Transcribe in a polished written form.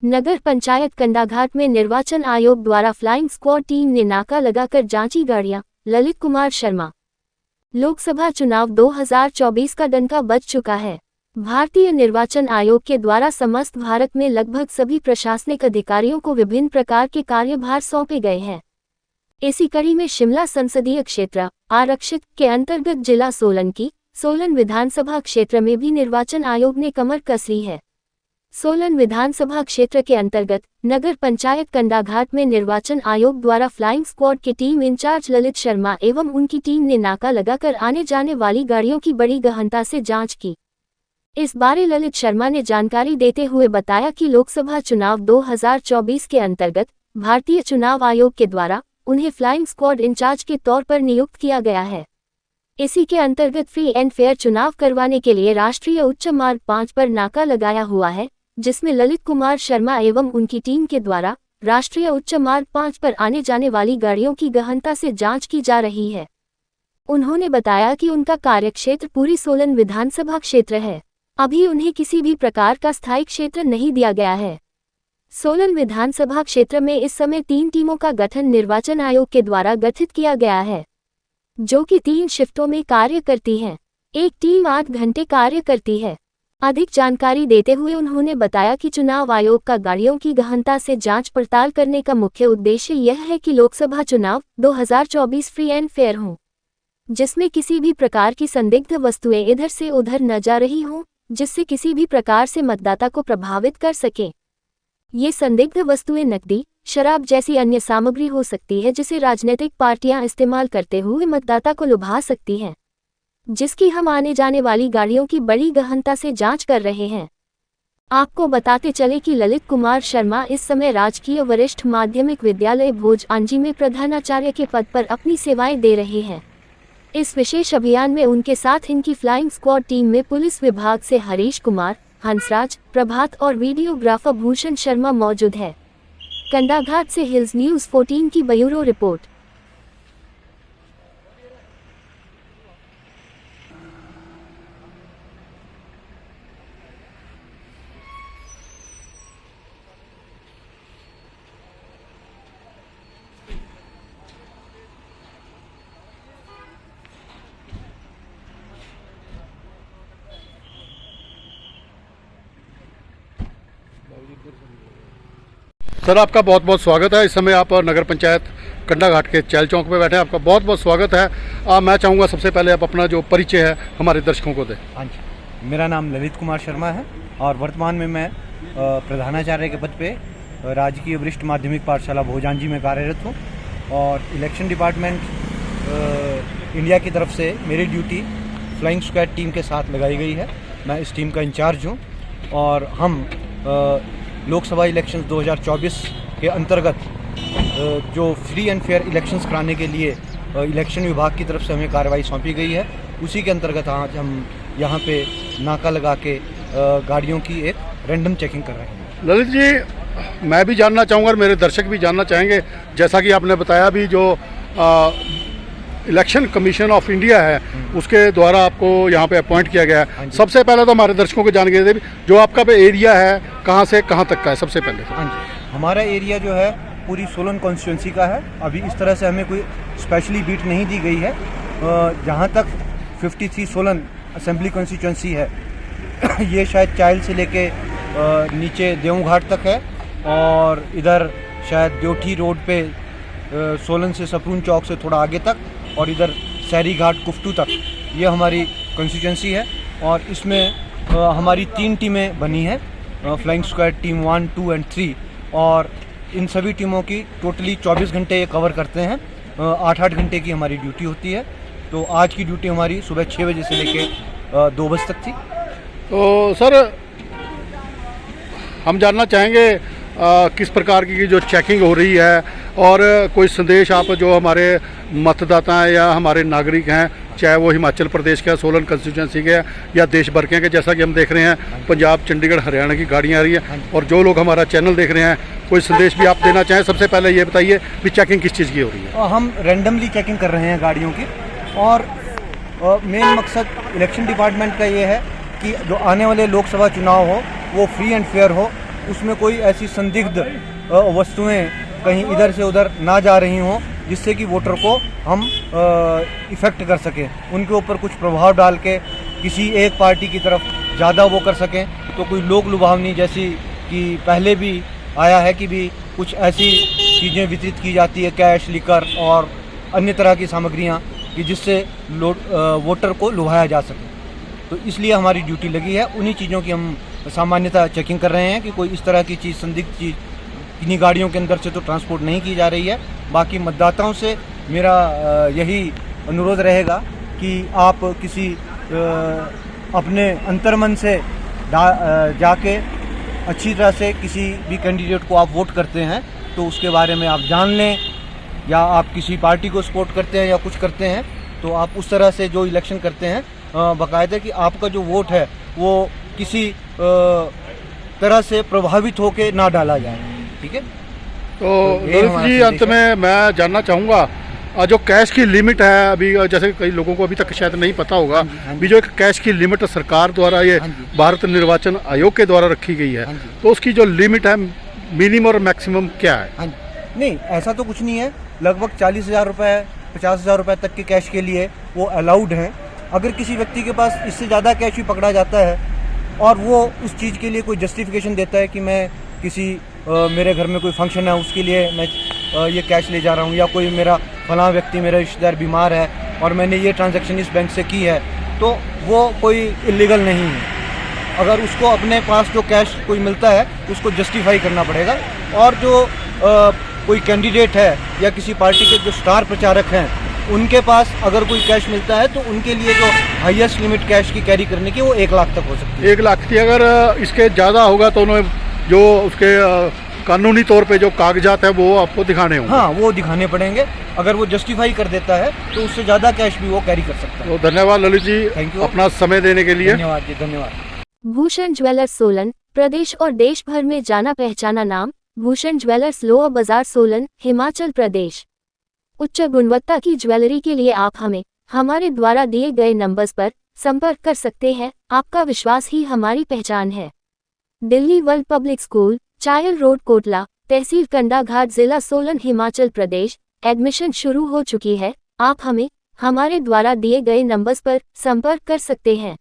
नगर पंचायत कंडाघाट में निर्वाचन आयोग द्वारा फ्लाइंग स्क्वाड टीम ने नाका लगाकर जांची गाड़ियां। ललित कुमार शर्मा। लोकसभा चुनाव 2024 का डंका बज चुका है। भारतीय निर्वाचन आयोग के द्वारा समस्त भारत में लगभग सभी प्रशासनिक अधिकारियों को विभिन्न प्रकार के कार्यभार सौंपे गए हैं। इसी कड़ी में शिमला संसदीय क्षेत्र आरक्षित के अंतर्गत जिला सोलन विधानसभा क्षेत्र में भी निर्वाचन आयोग ने कमर कस ली है। सोलन विधानसभा क्षेत्र के अंतर्गत नगर पंचायत कंडाघाट में निर्वाचन आयोग द्वारा फ्लाइंग स्क्वाड के टीम इंचार्ज ललित शर्मा एवं उनकी टीम ने नाका लगाकर आने जाने वाली गाड़ियों की बड़ी गहनता से जांच की। इस बारे ललित शर्मा ने जानकारी देते हुए बताया कि लोकसभा चुनाव 2024 के अंतर्गत भारतीय चुनाव आयोग के द्वारा उन्हें फ्लाइंग स्क्वाड इंचार्ज के तौर पर नियुक्त किया गया है। इसी के अंतर्गत फ्री एंड फेयर चुनाव करवाने के लिए राष्ट्रीय उच्च मार्ग 5 पर नाका लगाया हुआ है, जिसमें ललित कुमार शर्मा एवं उनकी टीम के द्वारा राष्ट्रीय उच्च मार्ग 5 पर आने जाने वाली गाड़ियों की गहनता से जांच की जा रही है। उन्होंने बताया कि उनका कार्यक्षेत्र पूरी सोलन विधानसभा क्षेत्र है। अभी उन्हें किसी भी प्रकार का स्थायी क्षेत्र नहीं दिया गया है। सोलन विधानसभा क्षेत्र में इस समय 3 टीमों का गठन निर्वाचन आयोग के द्वारा गठित किया गया है, जो कि 3 शिफ्टों में कार्य करती हैं। एक टीम 8 घंटे कार्य करती है। अधिक जानकारी देते हुए उन्होंने बताया कि चुनाव आयोग का गाड़ियों की गहनता से जांच पड़ताल करने का मुख्य उद्देश्य यह है कि लोकसभा चुनाव 2024 फ्री एंड फेयर हों, जिसमें किसी भी प्रकार की संदिग्ध वस्तुएं इधर से उधर न जा रही हों, जिससे किसी भी प्रकार से मतदाता को प्रभावित कर सके। ये संदिग्ध वस्तुएं नकदी, शराब जैसी अन्य सामग्री हो सकती है, जिसे राजनीतिक पार्टियां इस्तेमाल करते हुए मतदाता को लुभा सकती हैं, जिसकी हम आने जाने वाली गाड़ियों की बड़ी गहनता से जांच कर रहे हैं। आपको बताते चले कि ललित कुमार शर्मा इस समय राजकीय वरिष्ठ माध्यमिक विद्यालय भोज-आंजी में प्रधानाचार्य के पद पर अपनी सेवाएं दे रहे हैं। इस विशेष अभियान में उनके साथ इनकी फ्लाइंग स्क्वाड टीम में पुलिस विभाग से हरीश कुमार, हंसराज, प्रभात और वीडियोग्राफर भूषण शर्मा मौजूद है। कंडाघाट से हिल्स न्यूज़ 14 की ब्यूरो रिपोर्ट। सर, आपका बहुत बहुत स्वागत है। इस समय आप नगर पंचायत कंडाघाट के चैल चौक पे बैठे हैं। आपका बहुत बहुत स्वागत है। मैं चाहूँगा सबसे पहले आप अपना जो परिचय है हमारे दर्शकों को दें। हाँ जी, मेरा नाम ललित कुमार शर्मा है और वर्तमान में मैं प्रधानाचार्य के पद पे राजकीय वरिष्ठ माध्यमिक पाठशाला भोज-आंजी में कार्यरत हूँ। और इलेक्शन डिपार्टमेंट इंडिया की तरफ से मेरी ड्यूटी फ्लाइंग स्क्वाड टीम के साथ लगाई गई है। मैं इस टीम का इंचार्ज हूँ और हम लोकसभा इलेक्शंस 2024 के अंतर्गत जो फ्री एंड फेयर इलेक्शंस कराने के लिए इलेक्शन विभाग की तरफ से हमें कार्रवाई सौंपी गई है, उसी के अंतर्गत आज हम यहाँ पे नाका लगा के गाड़ियों की एक रैंडम चेकिंग कर रहे हैं। ललित जी, मैं भी जानना चाहूँगा और मेरे दर्शक भी जानना चाहेंगे, जैसा कि आपने बताया भी जो इलेक्शन कमीशन ऑफ इंडिया है उसके द्वारा आपको यहाँ पे अपॉइंट किया गया है। सबसे पहले तो हमारे दर्शकों को जानकारी दे जो आपका पे एरिया है कहाँ से कहाँ तक का है सबसे पहले। हाँ जी, हमारा एरिया जो है पूरी सोलन कॉन्स्टिट्यूंसी का है। अभी इस तरह से हमें कोई स्पेशली बीट नहीं दी गई है। जहाँ तक 53 सोलन असेंबली कॉन्स्टिट्यूंसी है ये शायद चाइल से लेके नीचे देवघाट तक है और इधर शायद द्योठी रोड पे सोलन से सपरून चौक से थोड़ा आगे तक और इधर शहरी घाट कुफ्टू तक ये हमारी कॉन्स्टिट्यूंसी है। और इसमें हमारी 3 टीमें बनी हैं, फ्लाइंग स्क्वाड टीम 1, 2 एंड 3। और इन सभी टीमों की टोटली 24 घंटे ये कवर करते हैं। 8-8 घंटे की हमारी ड्यूटी होती है। तो आज की ड्यूटी हमारी सुबह 6 बजे से लेके 2 बजे तक थी। तो सर, हम जानना चाहेंगे किस प्रकार की जो चेकिंग हो रही है और कोई संदेश आप जो हमारे मतदाता हैं या हमारे नागरिक हैं, चाहे वो हिमाचल प्रदेश के सोलन कंस्टिट्यूंसी के या देश भर के, जैसा कि हम देख रहे हैं पंजाब, चंडीगढ़, हरियाणा की गाड़ियां आ रही हैं और जो लोग हमारा चैनल देख रहे हैं, कोई संदेश भी आप देना चाहें? सबसे पहले ये बताइए कि चेकिंग किस चीज़ की हो रही है? हम रैंडमली चेकिंग कर रहे हैं गाड़ियों की और मेन मकसद इलेक्शन डिपार्टमेंट का ये है कि जो आने वाले लोकसभा चुनाव हो वो फ्री एंड फेयर हो उसमें कोई ऐसी संदिग्ध वस्तुएं कहीं इधर से उधर ना जा रही हों, जिससे कि वोटर को हम इफ़ेक्ट कर सकें, उनके ऊपर कुछ प्रभाव डाल के किसी एक पार्टी की तरफ ज़्यादा वो कर सकें। तो कोई लोक लुभावनी जैसी कि पहले भी आया है कि भी कुछ ऐसी चीज़ें वितरित की जाती है, कैश, लिकर और अन्य तरह की सामग्रियाँ, कि जिससे वोटर को लुभाया जा सके। तो इसलिए हमारी ड्यूटी लगी है, उन्हीं चीज़ों की हम सामान्यतः चेकिंग कर रहे हैं कि कोई इस तरह की चीज़, संदिग्ध चीज़ इन्हीं गाड़ियों के अंदर से तो ट्रांसपोर्ट नहीं की जा रही है। बाकी मतदाताओं से मेरा यही अनुरोध रहेगा कि आप किसी अपने अंतर्मन से जाके अच्छी तरह से किसी भी कैंडिडेट को आप वोट करते हैं तो उसके बारे में आप जान लें, या आप किसी पार्टी को सपोर्ट करते हैं या कुछ करते हैं तो आप उस तरह से जो इलेक्शन करते हैं बाकायदा कि आपका जो वोट है वो किसी तरह से प्रभावित होकर ना डाला जाए। ठीक है। तो ललित जी, अंत में मैं जानना चाहूँगा, जो कैश की लिमिट है अभी, जैसे कई लोगों को अभी तक शायद नहीं पता होगा, अभी जो एक कैश की लिमिट सरकार द्वारा, ये भारत निर्वाचन आयोग के द्वारा रखी गई है, तो उसकी जो लिमिट है मिनिमम और मैक्सिमम क्या है? नहीं, ऐसा तो कुछ नहीं है। लगभग 40,000 रुपये, 50,000 रुपये तक के कैश के लिए वो अलाउड हैं। अगर किसी व्यक्ति के पास इससे ज़्यादा कैश भी पकड़ा जाता है और वो उस चीज़ के लिए कोई जस्टिफिकेशन देता है कि मैं किसी मेरे घर में कोई फंक्शन है उसके लिए मैं ये कैश ले जा रहा हूँ, या कोई मेरा फलां व्यक्ति, मेरा रिश्तेदार बीमार है और मैंने ये ट्रांजैक्शन इस बैंक से की है, तो वो कोई इलीगल नहीं है। अगर उसको अपने पास जो कैश कोई मिलता है उसको जस्टिफाई करना पड़ेगा। और जो कोई कैंडिडेट है या किसी पार्टी के जो स्टार प्रचारक हैं, उनके पास अगर कोई कैश मिलता है तो उनके लिए जो हाईएस्ट लिमिट कैश की कैरी करने की वो 1 लाख तक हो सकती है। 1 लाख थी। अगर इसके ज़्यादा होगा तो उन्हें जो उसके कानूनी तौर पे जो कागजात है वो आपको दिखाने होंगे। हाँ, वो दिखाने पड़ेंगे। अगर वो जस्टिफाई कर देता है तो उससे ज़्यादा कैश भी वो कैरी कर सकता है। तो धन्यवाद ललित जी, थैंक यू, अपना समय देने के लिए। धन्यवाद जी, धन्यवाद। भूषण ज्वेलर्स सोलन, प्रदेश और देश भर में जाना पहचाना नाम। भूषण ज्वेलर्स, लोअर बाजार, सोलन, हिमाचल प्रदेश। उच्च गुणवत्ता की ज्वेलरी के लिए आप हमें हमारे द्वारा दिए गए नंबर्स पर संपर्क कर सकते हैं। आपका विश्वास ही हमारी पहचान है। Delhi world public school, Chail road, Kotla, तहसील कंडाघाट, जिला सोलन, हिमाचल प्रदेश। एडमिशन शुरू हो चुकी है। आप हमें हमारे द्वारा दिए गए नंबर्स पर संपर्क कर सकते हैं।